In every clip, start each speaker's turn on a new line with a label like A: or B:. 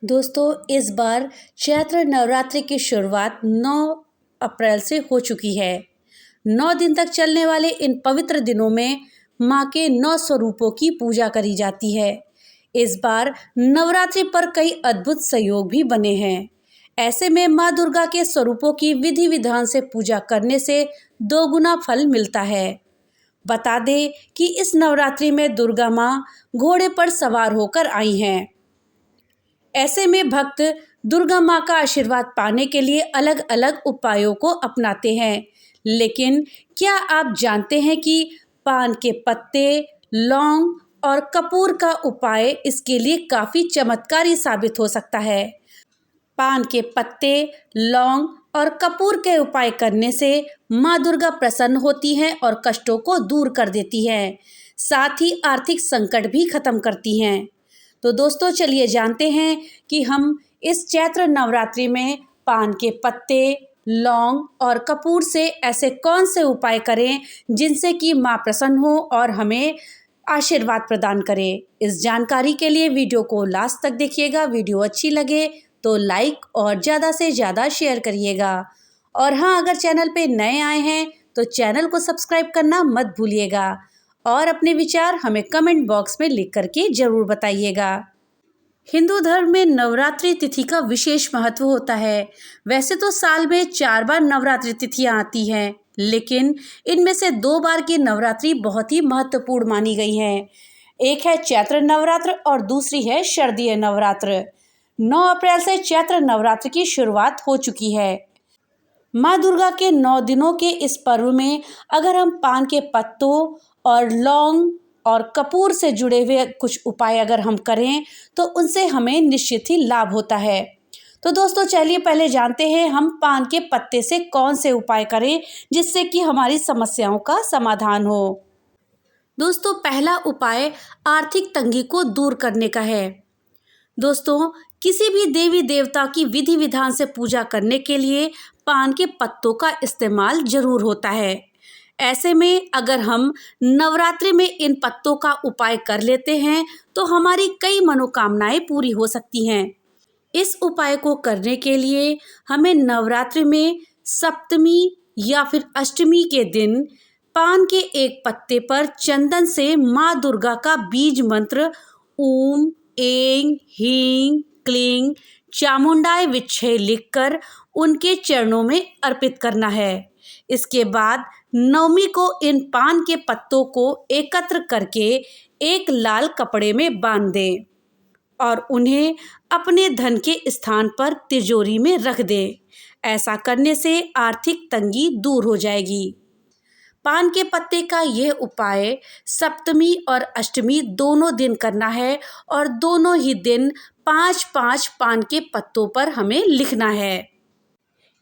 A: दोस्तों, इस बार चैत्र नवरात्रि की शुरुआत 9 अप्रैल से हो चुकी है। 9 दिन तक चलने वाले इन पवित्र दिनों में माँ के 9 स्वरूपों की पूजा करी जाती है। इस बार नवरात्रि पर कई अद्भुत संयोग भी बने हैं। ऐसे में माँ दुर्गा के स्वरूपों की विधि विधान से पूजा करने से दोगुना फल मिलता है। बता दें कि इस नवरात्रि में दुर्गा माँ घोड़े पर सवार होकर आई हैं। ऐसे में भक्त दुर्गा माँ का आशीर्वाद पाने के लिए अलग अलग उपायों को अपनाते हैं। लेकिन क्या आप जानते हैं कि पान के पत्ते, लौंग और कपूर का उपाय इसके लिए काफ़ी चमत्कारी साबित हो सकता है। पान के पत्ते, लौंग और कपूर के उपाय करने से माँ दुर्गा प्रसन्न होती हैं और कष्टों को दूर कर देती हैं। साथ ही आर्थिक संकट भी खत्म करती हैं। तो दोस्तों, चलिए जानते हैं कि हम इस चैत्र नवरात्रि में पान के पत्ते, लौंग और कपूर से ऐसे कौन से उपाय करें जिनसे कि माँ प्रसन्न हो और हमें आशीर्वाद प्रदान करे। इस जानकारी के लिए वीडियो को लास्ट तक देखिएगा। वीडियो अच्छी लगे तो लाइक और ज़्यादा से ज़्यादा शेयर करिएगा। और हाँ, अगर चैनल पे नए आए हैं तो चैनल को सब्सक्राइब करना मत भूलिएगा और अपने विचार हमें कमेंट बॉक्स में लिख करके ज़रूर बताइएगा। हिंदू धर्म में नवरात्रि तिथि का विशेष महत्व होता है। वैसे तो साल में 4 बार नवरात्रि तिथियां आती हैं, लेकिन इनमें से 2 बार की नवरात्रि बहुत ही महत्वपूर्ण मानी गई हैं। एक है चैत्र नवरात्र और दूसरी है शारदीय नवरात्र। 9 अप्रैल से चैत्र नवरात्र की शुरुआत हो चुकी है। माँ दुर्गा के 9 दिनों के इस पर्व में अगर हम पान के पत्तों और लौंग और कपूर से जुड़े हुए कुछ उपाय अगर हम करें तो उनसे हमें निश्चित ही लाभ होता है। तो दोस्तों, चलिए पहले जानते हैं हम पान के पत्ते से कौन से उपाय करें जिससे कि हमारी समस्याओं का समाधान हो। दोस्तों, पहला उपाय आर्थिक तंगी को दूर करने का है। दोस्तों, किसी भी देवी देवता की विधि विधान से पूजा करने के लिए पान के पत्तों का इस्तेमाल जरूर होता है। ऐसे में अगर हम नवरात्रि में इन पत्तों का उपाय कर लेते हैं तो हमारी कई मनोकामनाएं पूरी हो सकती हैं। इस उपाय को करने के लिए हमें नवरात्रि में सप्तमी या फिर अष्टमी के दिन पान के एक पत्ते पर चंदन से माँ दुर्गा का बीज मंत्र ओम ऐं ह्रीं क्लीं चामुंडाय विच्छे लिखकर उनके चरणों में अर्पित करना है। इसके बाद नवमी को इन पान के पत्तों को एकत्र करके एक लाल कपड़े में बांध दें और उन्हें अपने धन के स्थान पर तिजोरी में रख दें। ऐसा करने से आर्थिक तंगी दूर हो जाएगी। पान के पत्ते का यह उपाय सप्तमी और अष्टमी दोनों दिन करना है और दोनों ही दिन 5-5 पान के पत्तों पर हमें लिखना है।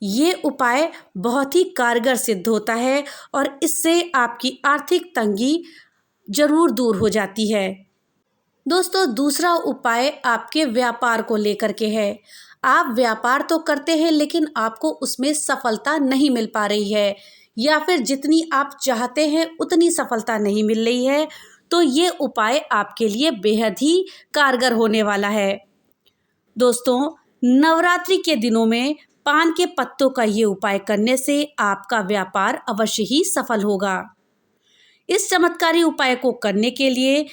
A: ये उपाय बहुत ही कारगर सिद्ध होता है और इससे आपकी आर्थिक तंगी जरूर दूर हो जाती है। दोस्तों, दूसरा उपाय आपके व्यापार को लेकर के है। आप व्यापार तो करते हैं लेकिन आपको उसमें सफलता नहीं मिल पा रही है या फिर जितनी आप चाहते हैं उतनी सफलता नहीं मिल रही है, तो ये उपाय आपके लिए बेहद ही कारगर होने वाला है। दोस्तों, नवरात्रि के दिनों में पान के पत्तों का ये उपाय करने से आपका व्यापार अवश्य ही सफल होगा। इस चमत्कारी उपाय को करने के लिए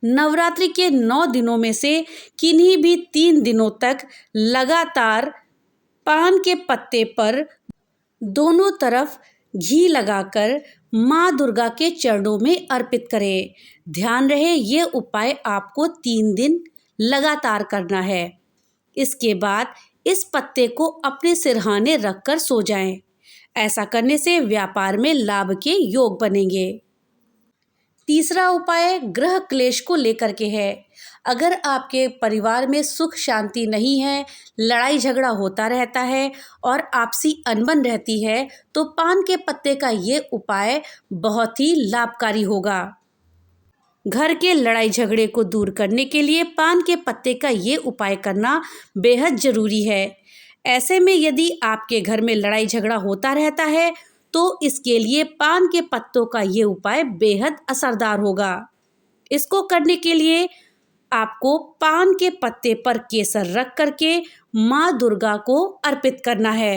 A: नवरात्रि के 9 दिनों में से किन्हीं भी 3 दिनों तक लगातार पान के पत्ते पर दोनों तरफ घी लगाकर माँ दुर्गा के चरणों में अर्पित करें। ध्यान रहे, ये उपाय आपको 3 दिन लगातार करना है। इसके बाद इस पत्ते को अपने सिरहाने रखकर सो जाएं। ऐसा करने से व्यापार में लाभ के योग बनेंगे। तीसरा उपाय ग्रह क्लेश को लेकर के है। अगर आपके परिवार में सुख शांति नहीं है, लड़ाई झगड़ा होता रहता है और आपसी अनबन रहती है, तो पान के पत्ते का ये उपाय बहुत ही लाभकारी होगा। घर के लड़ाई झगड़े को दूर करने के लिए पान के पत्ते का ये उपाय करना बेहद ज़रूरी है। ऐसे में यदि आपके घर में लड़ाई झगड़ा होता रहता है तो इसके लिए पान के पत्तों का ये उपाय बेहद असरदार होगा। इसको करने के लिए आपको पान के पत्ते पर केसर रख करके माँ दुर्गा को अर्पित करना है।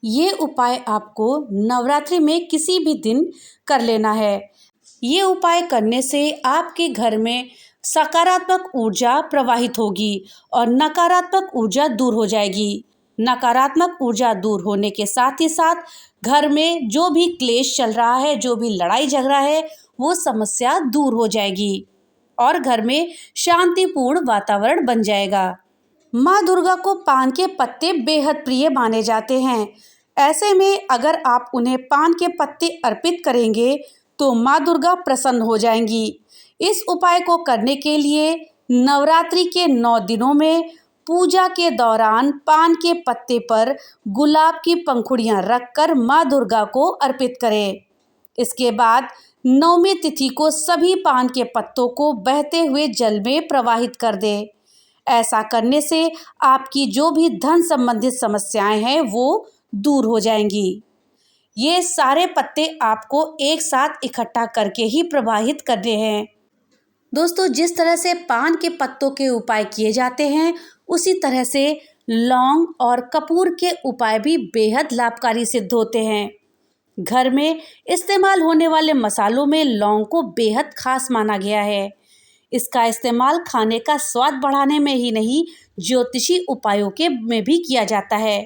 A: ये उपाय आपको नवरात्रि में किसी भी दिन कर लेना है। ये उपाय करने से आपके घर में सकारात्मक ऊर्जा प्रवाहित होगी और नकारात्मक ऊर्जा दूर हो जाएगी। नकारात्मक ऊर्जा दूर होने के साथ ही साथ घर में जो भी क्लेश चल रहा है, जो भी लड़ाई झगड़ा है, वो समस्या दूर हो जाएगी और घर में शांतिपूर्ण वातावरण बन जाएगा। माँ दुर्गा को पान के पत्ते बेहद प्रिय माने जाते हैं। ऐसे में अगर आप उन्हें पान के पत्ते अर्पित करेंगे तो माँ दुर्गा प्रसन्न हो जाएंगी। इस उपाय को करने के लिए नवरात्रि के 9 दिनों में पूजा के दौरान पान के पत्ते पर गुलाब की पंखुड़ियाँ रखकर माँ दुर्गा को अर्पित करें। इसके बाद नवमी तिथि को सभी पान के पत्तों को बहते हुए जल में प्रवाहित कर दें। ऐसा करने से आपकी जो भी धन संबंधित समस्याएं हैं वो दूर हो जाएंगी। ये सारे पत्ते आपको एक साथ इकट्ठा करके ही प्रवाहित करने हैं। दोस्तों, जिस तरह से पान के पत्तों के उपाय किए जाते हैं, उसी तरह से लौंग और कपूर के उपाय भी बेहद लाभकारी सिद्ध होते हैं। घर में इस्तेमाल होने वाले मसालों में लौंग को बेहद खास माना गया है। इसका इस्तेमाल खाने का स्वाद बढ़ाने में ही नहीं, ज्योतिषी उपायों के में भी किया जाता है।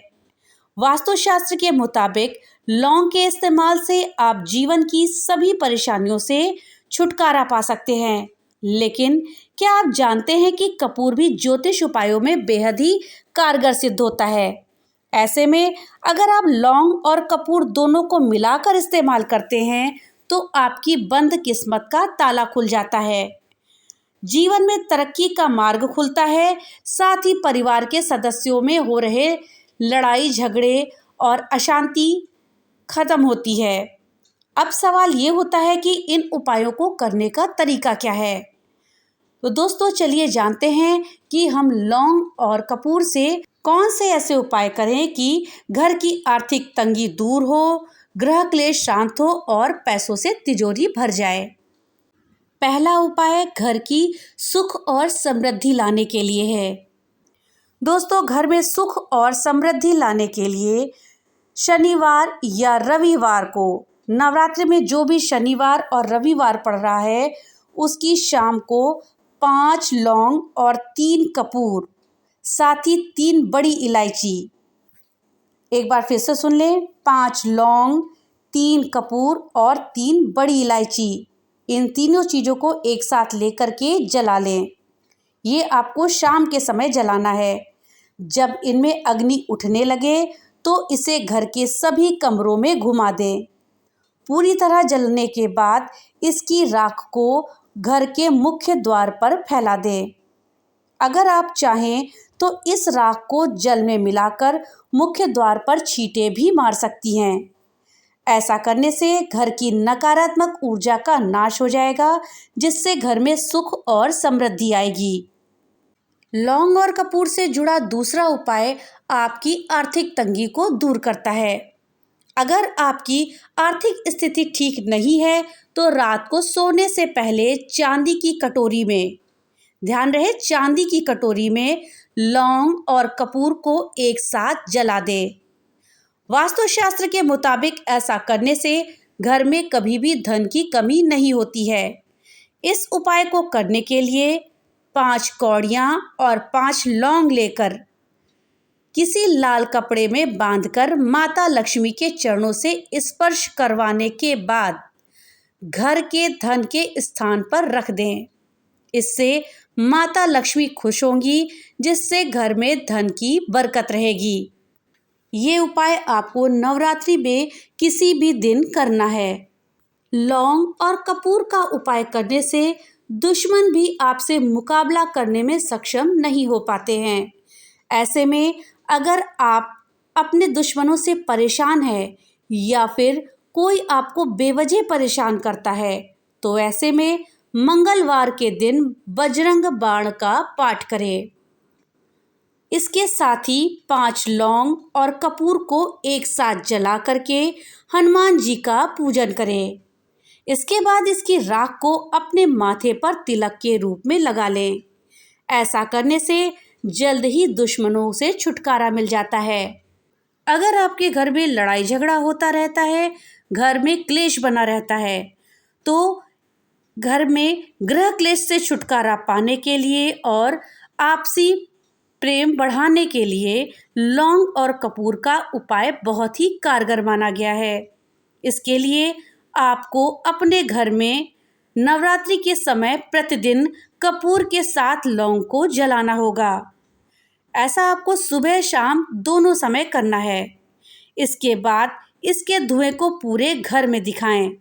A: वास्तुशास्त्र के मुताबिक लौंग के इस्तेमाल से आप जीवन की सभी परेशानियों से छुटकारा पा सकते हैं। लेकिन क्या आप जानते हैं कि कपूर भी ज्योतिष उपायों में बेहद ही कारगर सिद्ध होता है। ऐसे में अगर आप लौंग और कपूर दोनों को मिलाकर इस्तेमाल करते हैं तो आपकी बंद किस्मत का ताला खुल जाता है। जीवन में तरक्की का मार्ग खुलता है, साथ ही परिवार के सदस्यों में हो रहे लड़ाई झगड़े और अशांति खत्म होती है। अब सवाल ये होता है कि इन उपायों को करने का तरीका क्या है। तो दोस्तों, चलिए जानते हैं कि हम लौंग और कपूर से कौन से ऐसे उपाय करें कि घर की आर्थिक तंगी दूर हो, ग्रह क्लेश शांत हो और पैसों से तिजोरी भर जाए। पहला उपाय घर की सुख और समृद्धि लाने के लिए है। दोस्तों, घर में सुख और समृद्धि लाने के लिए शनिवार या रविवार को, नवरात्रि में जो भी शनिवार और रविवार पड़ रहा है, उसकी शाम को 5 लौंग और 3 कपूर, साथ ही 3 बड़ी इलायची, एक बार फिर से सुन लें, 5 लौंग, 3 कपूर और 3 बड़ी इलायची, इन तीनों चीज़ों को एक साथ लेकर के जला लें। ये आपको शाम के समय जलाना है। जब इनमें अग्नि उठने लगे तो इसे घर के सभी कमरों में घुमा दें। पूरी तरह जलने के बाद इसकी राख को घर के मुख्य द्वार पर फैला दें। अगर आप चाहें तो इस राख को जल में मिलाकर मुख्य द्वार पर छींटे भी मार सकती हैं। ऐसा करने से घर की नकारात्मक ऊर्जा का नाश हो जाएगा, जिससे घर में सुख और समृद्धि आएगी। लौंग और कपूर से जुड़ा दूसरा उपाय आपकी आर्थिक तंगी को दूर करता है। अगर आपकी आर्थिक स्थिति ठीक नहीं है तो रात को सोने से पहले चांदी की कटोरी में, ध्यान रहे चांदी की कटोरी में, लौंग और कपूर को एक साथ जला दें। वास्तुशास्त्र के मुताबिक ऐसा करने से घर में कभी भी धन की कमी नहीं होती है। इस उपाय को करने के लिए 5 कौड़ियाँ और 5 लौंग लेकर किसी लाल कपड़े में बांधकर माता लक्ष्मी के चरणों से स्पर्श करवाने के बाद घर के धन के स्थान पर रख दें। इससे माता लक्ष्मी खुश होंगी, जिससे घर में धन की बरकत रहेगी। ये उपाय आपको नवरात्रि में किसी भी दिन करना है। लौंग और कपूर का उपाय करने से दुश्मन भी आपसे मुकाबला करने में सक्षम नहीं हो पाते हैं। ऐसे में अगर आप अपने दुश्मनों से परेशान हैं या फिर कोई आपको बेवजह परेशान करता है, तो ऐसे में मंगलवार के दिन बजरंग बाण का पाठ करें। इसके साथ ही 5 लौंग और कपूर को एक साथ जला करके हनुमान जी का पूजन करें। इसके बाद इसकी राख को अपने माथे पर तिलक के रूप में लगा लें। ऐसा करने से जल्द ही दुश्मनों से छुटकारा मिल जाता है। अगर आपके घर में लड़ाई झगड़ा होता रहता है, घर में क्लेश बना रहता है, तो घर में गृह क्लेश से छुटकारा पाने के लिए और आपसी प्रेम बढ़ाने के लिए लौंग और कपूर का उपाय बहुत ही कारगर माना गया है। इसके लिए आपको अपने घर में नवरात्रि के समय प्रतिदिन कपूर के साथ लौंग को जलाना होगा। ऐसा आपको सुबह शाम दोनों समय करना है। इसके बाद इसके धुएं को पूरे घर में दिखाएं।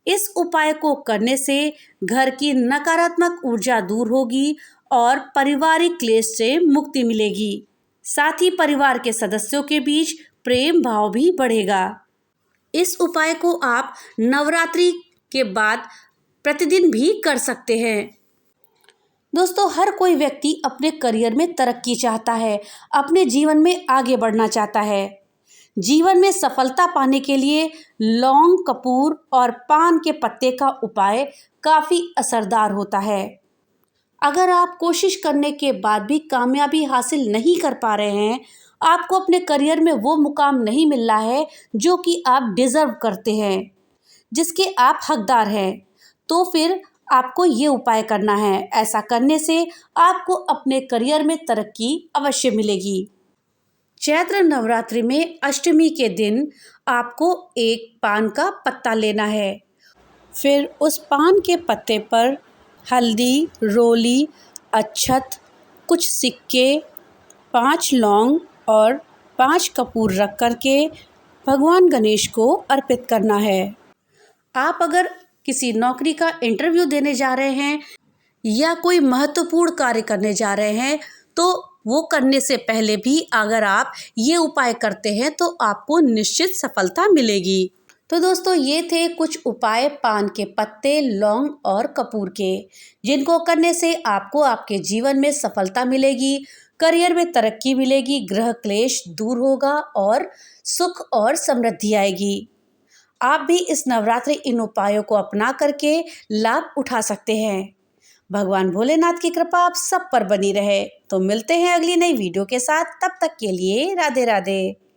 A: इस उपाय को करने से घर की नकारात्मक ऊर्जा दूर होगी और पारिवारिक क्लेश से मुक्ति मिलेगी। साथ ही परिवार के सदस्यों के बीच प्रेम भाव भी बढ़ेगा। इस उपाय को आप नवरात्रि के बाद प्रतिदिन भी कर सकते हैं। दोस्तों, हर कोई व्यक्ति अपने करियर में तरक्की चाहता है, अपने जीवन में आगे बढ़ना चाहता है। जीवन में सफलता पाने के लिए लौंग, कपूर और पान के पत्ते का उपाय काफ़ी असरदार होता है। अगर आप कोशिश करने के बाद भी कामयाबी हासिल नहीं कर पा रहे हैं, आपको अपने करियर में वो मुकाम नहीं मिल रहा है जो कि आप डिज़र्व करते हैं, जिसके आप हकदार हैं, तो फिर आपको ये उपाय करना है। ऐसा करने से आपको अपने करियर में तरक्की अवश्य मिलेगी। चैत्र नवरात्रि में अष्टमी के दिन आपको एक पान का पत्ता लेना है। फिर उस पान के पत्ते पर हल्दी, रोली, अक्षत, कुछ सिक्के, 5 लौंग और 5 कपूर रख कर के भगवान गणेश को अर्पित करना है। आप अगर किसी नौकरी का इंटरव्यू देने जा रहे हैं या कोई महत्वपूर्ण कार्य करने जा रहे हैं, तो वो करने से पहले भी अगर आप ये उपाय करते हैं तो आपको निश्चित सफलता मिलेगी। तो दोस्तों, ये थे कुछ उपाय पान के पत्ते, लौंग और कपूर के, जिनको करने से आपको आपके जीवन में सफलता मिलेगी, करियर में तरक्की मिलेगी, गृह क्लेश दूर होगा और सुख और समृद्धि आएगी। आप भी इस नवरात्रि इन उपायों को अपना करके लाभ उठा सकते हैं। भगवान भोलेनाथ की कृपा आप सब पर बनी रहे। तो मिलते हैं अगली नई वीडियो के साथ। तब तक के लिए राधे राधे।